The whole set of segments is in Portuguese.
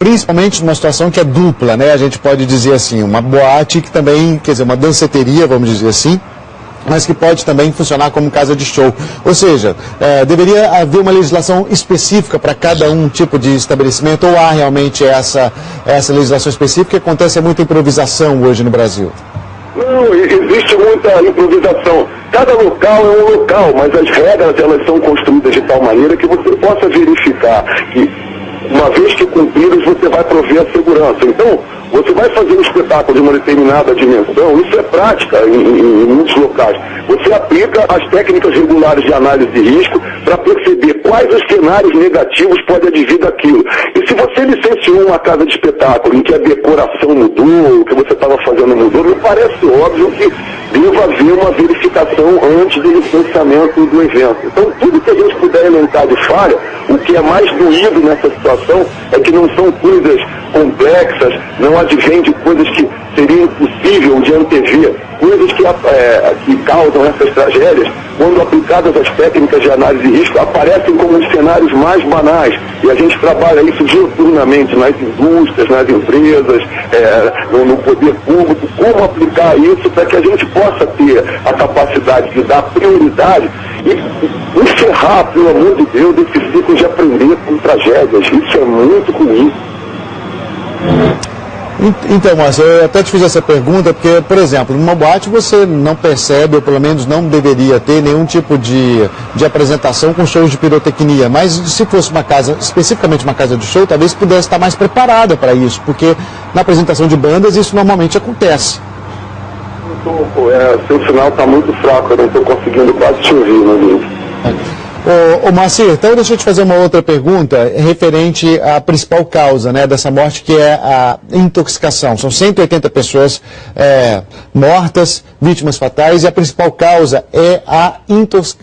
principalmente numa situação que é dupla, né? A gente pode dizer assim, uma boate que também, quer dizer, uma danceteria, vamos dizer assim, mas que pode também funcionar como casa de show. Ou seja, deveria haver uma legislação específica para cada tipo de estabelecimento, ou há realmente essa legislação específica que acontece muita improvisação hoje no Brasil? Não, existe muita improvisação. Cada local é um local, mas as regras elas são construídas de tal maneira que você possa verificar que, uma vez que cumpridas, você vai prover a segurança. Então, você vai fazer um espetáculo de uma determinada dimensão, isso é prática em muitos locais. Você aplica as técnicas regulares de análise de risco para perceber quais os cenários negativos podem advir daquilo. E se você licenciou uma casa de espetáculo em que a decoração mudou, o que você estava fazendo mudou, me parece óbvio que deva haver uma verificação antes do licenciamento do evento. Então, tudo que a gente puder elencar de falha, o que é mais doído nessa situação é que não são coisas complexas, não advém de coisas que seria impossível de antever, coisas que causam essas tragédias, quando aplicadas as técnicas de análise de risco, aparecem como os cenários mais banais. E a gente trabalha isso diuturnamente nas indústrias, nas empresas, no poder público, como aplicar isso para que a gente possa ter a capacidade de dar prioridade e encerrar, pelo amor de Deus, esse ciclo de aprender com tragédias. Isso é muito ruim. Então, Márcio, eu até te fiz essa pergunta porque, por exemplo, numa boate você não percebe, ou pelo menos não deveria ter nenhum tipo de apresentação com shows de pirotecnia, mas se fosse uma casa, especificamente uma casa de show, talvez pudesse estar mais preparada para isso, porque na apresentação de bandas isso normalmente acontece. Seu sinal está muito fraco, eu não estou conseguindo quase te ouvir, meu amigo. Ô Moacir, então deixa eu te fazer uma outra pergunta referente à principal causa, né, dessa morte, que é a intoxicação. São 180 pessoas mortas, vítimas fatais, e a principal causa é a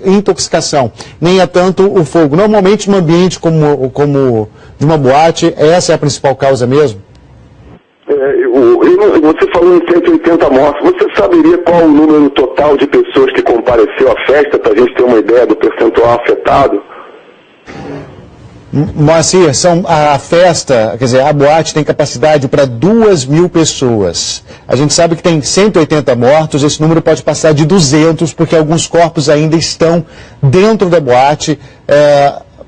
intoxicação. Nem é tanto o fogo. Normalmente, num ambiente como de uma boate, essa é a principal causa mesmo? Você falou em 180 mortos, você saberia qual o número total de pessoas que compareceu à festa, para a gente ter uma ideia do percentual afetado? Moacir, a festa, quer dizer, a boate tem capacidade para 2.000 pessoas. A gente sabe que tem 180 mortos, esse número pode passar de 200, porque alguns corpos ainda estão dentro da boate.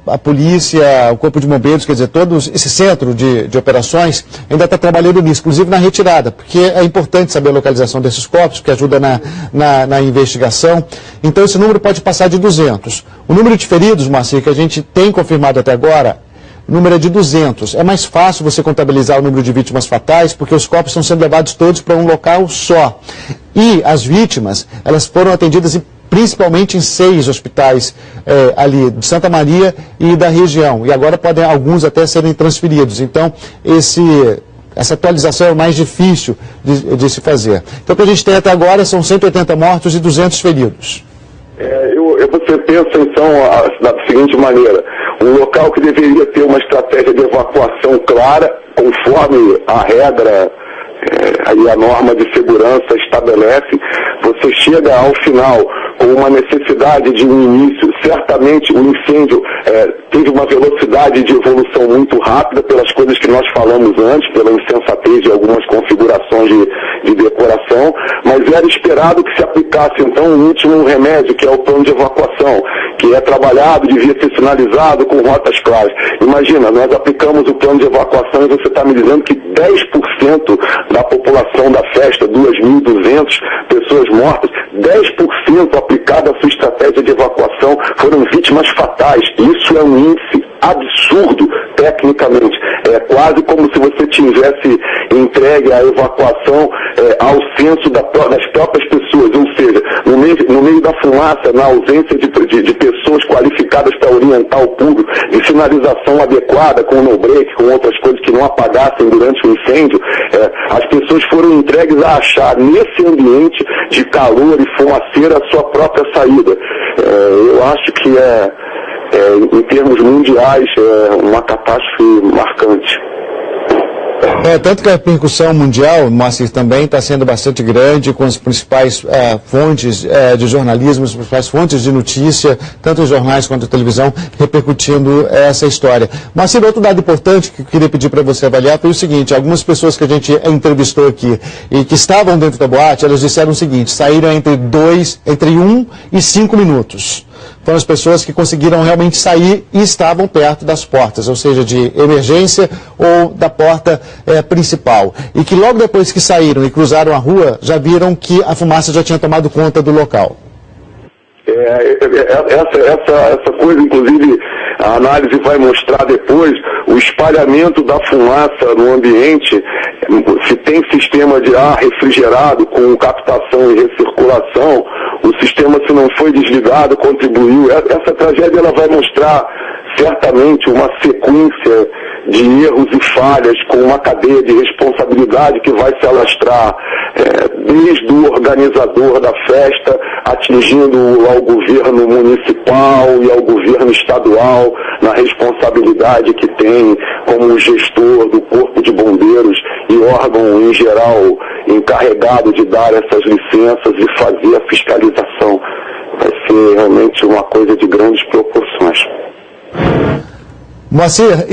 A polícia, o corpo de bombeiros, quer dizer, todo esse centro de operações ainda está trabalhando nisso, inclusive na retirada, porque é importante saber a localização desses corpos, porque ajuda na investigação. Então esse número pode passar de 200. O número de feridos, Moacir, que a gente tem confirmado até agora, o número é de 200. É mais fácil você contabilizar o número de vítimas fatais, porque os corpos estão sendo levados todos para um local só. E as vítimas, elas foram atendidas principalmente em 6 hospitais ali de Santa Maria e da região. E agora podem alguns até serem transferidos. Então, essa atualização é mais difícil de se fazer. Então, o que a gente tem até agora são 180 mortos e 200 feridos. Você pensa, então, da seguinte maneira: um local que deveria ter uma estratégia de evacuação clara, conforme a regra e a norma de segurança estabelece, você chega ao final com uma necessidade de um início. Certamente o incêndio teve uma velocidade de evolução muito rápida pelas coisas que nós falamos antes, pela insensatez de algumas configurações de decoração, mas era esperado que se aplicasse então o último remédio, que é o plano de evacuação, que é trabalhado, devia ser sinalizado com rotas claras. Imagina, nós aplicamos o plano de evacuação e você está me dizendo que 10% da população da festa, 2.200 pessoas mortas, 10% aplicada a sua estratégia de evacuação foram vítimas fatais. Isso é um índice absurdo, tecnicamente. É quase como se você tivesse entregue a evacuação ao senso das próprias pessoas, ou seja, no meio da fumaça, na ausência de pessoas qualificadas para orientar o público, de sinalização adequada, com no-break, com outras coisas que não apagassem durante o incêndio, as pessoas foram entregues a achar nesse ambiente de calor e fumaceira a sua própria saída. Eu acho que em termos mundiais, uma catástrofe marcante. Tanto que a repercussão mundial, Moacir, também está sendo bastante grande, com as principais fontes de jornalismo, as principais fontes de notícia, tanto em jornais quanto em televisão, repercutindo essa história. Moacir, outro dado importante que eu queria pedir para você avaliar foi o seguinte: algumas pessoas que a gente entrevistou aqui e que estavam dentro da boate, elas disseram o seguinte: saíram entre 1 e 5 minutos. Foram as pessoas que conseguiram realmente sair e estavam perto das portas, ou seja, de emergência ou da porta principal. E que logo depois que saíram e cruzaram a rua, já viram que a fumaça já tinha tomado conta do local. Essa coisa, inclusive, a análise vai mostrar depois o espalhamento da fumaça no ambiente. Se tem sistema de ar refrigerado com captação e recirculação, o sistema, se não foi desligado, contribuiu. Essa tragédia ela vai mostrar certamente uma sequência de erros e falhas com uma cadeia de responsabilidade que vai se alastrar desde o organizador da festa, atingindo ao governo municipal e ao governo estadual, na responsabilidade que tem como gestor do Corpo de Bombeiros e órgão em geral encarregado de dar essas licenças e fazer a fiscalização. Vai ser realmente uma coisa de grandes proporções. Moacir,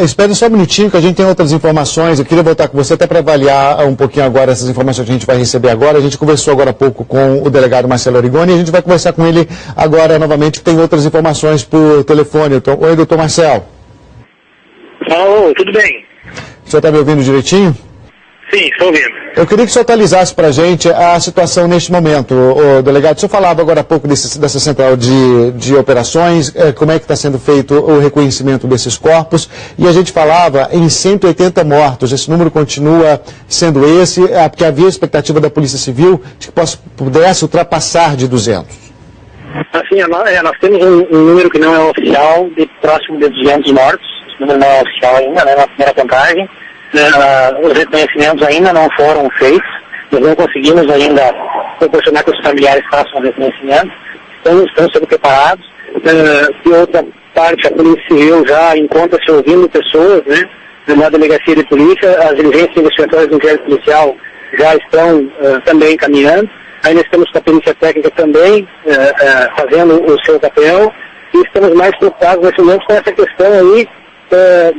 espere só um minutinho que a gente tem outras informações. Eu queria voltar com você até para avaliar um pouquinho agora essas informações que a gente vai receber agora. A gente conversou agora há pouco com o delegado Marcelo Origoni e a gente vai conversar com ele agora novamente, que tem outras informações por telefone. Oi, doutor Marcelo. Alô, tudo bem? O senhor está me ouvindo direitinho? Sim, estou ouvindo. Eu queria que o senhor atualizasse para a gente a situação neste momento. O delegado, o senhor falava agora há pouco dessa central de operações, como é que está sendo feito o reconhecimento desses corpos, e a gente falava em 180 mortos. Esse número continua sendo esse, porque havia a expectativa da Polícia Civil de que pudesse ultrapassar de 200. Assim, nós temos um número que não é oficial, de próximo de 200 mortos. Esse número não é oficial ainda, né, na primeira contagem. Os reconhecimentos ainda não foram feitos, nós não conseguimos ainda proporcionar que os familiares façam o reconhecimento, estamos sendo preparados. De outra parte, a Polícia Civil já encontra-se ouvindo pessoas, né, na delegacia de polícia, as diligências investigatórias do inquérito policial já estão também caminhando, ainda estamos com a perícia técnica também fazendo o seu papel, e estamos mais preocupados nesse momento com essa questão aí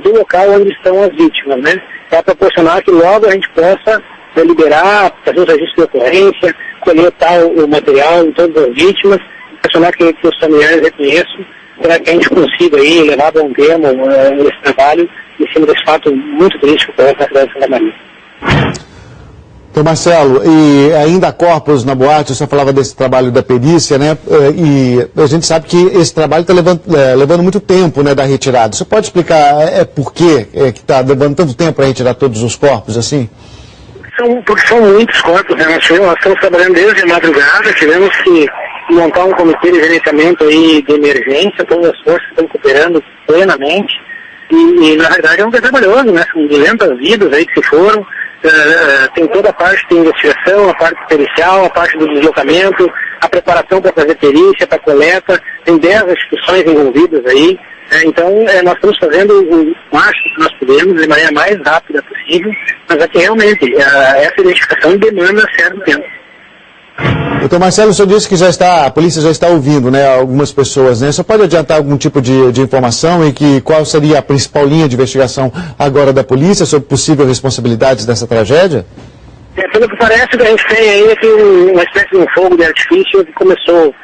do local onde estão as vítimas, né? Para proporcionar que logo a gente possa liberar, fazer os registros de ocorrência, coletar o material em todas as vítimas, proporcionar que os familiares reconheçam, para que a gente consiga aí levar a bom termo esse trabalho em cima desse fato muito triste que ocorreu na cidade de Santa Maria. Então, Marcelo, e ainda há corpos na boate, você falava desse trabalho da perícia, né? E a gente sabe que esse trabalho está levando muito tempo, né, da retirada. Você pode explicar por que está levando tanto tempo para retirar todos os corpos assim? Porque são muitos corpos, né? Nós estamos trabalhando desde a madrugada, tivemos que montar um comitê de gerenciamento aí de emergência, todas as forças estão cooperando plenamente, e na verdade é um trabalho trabalhoso, né? São 200 vidas aí que se foram. Tem toda a parte de investigação, a parte pericial, a parte do deslocamento, a preparação para fazer perícia, para coleta, tem 10 instituições envolvidas aí, então nós estamos fazendo o máximo que nós podemos, de maneira mais rápida possível, mas é que realmente essa identificação demanda certo tempo. Doutor Marcelo, o senhor disse que a polícia já está ouvindo, né, algumas pessoas, né? O senhor pode adiantar algum tipo de informação e qual seria a principal linha de investigação agora da polícia sobre possíveis responsabilidades dessa tragédia? Pelo que parece, que a gente tem aí uma espécie de um fogo de artifício que começou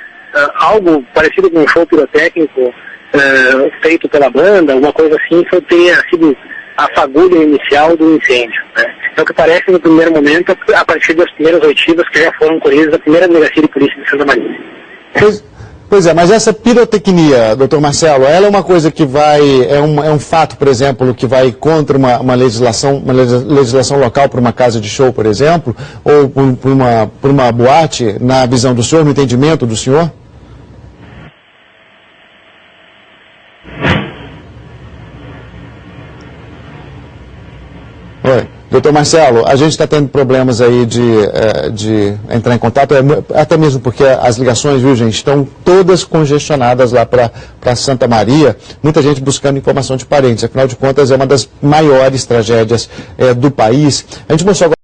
algo parecido com um show pirotécnico feito pela banda, alguma coisa assim, foi ter sido a fagulha inicial do incêndio, né? Então, o que parece no primeiro momento, a partir das primeiras oitivas que já foram colhidas da primeira delegacia de polícia de Santa Maria. Pois é, mas essa pirotecnia, doutor Marcelo, ela é uma coisa que é um fato, por exemplo, que vai contra uma legislação local para uma casa de show, por exemplo, ou por uma boate, na visão do senhor, no entendimento do senhor? Oi. Doutor Marcelo, a gente está tendo problemas aí de entrar em contato, até mesmo porque as ligações, viu, gente, estão todas congestionadas lá para Santa Maria, muita gente buscando informação de parentes, afinal de contas é uma das maiores tragédias do país. A gente mostrou agora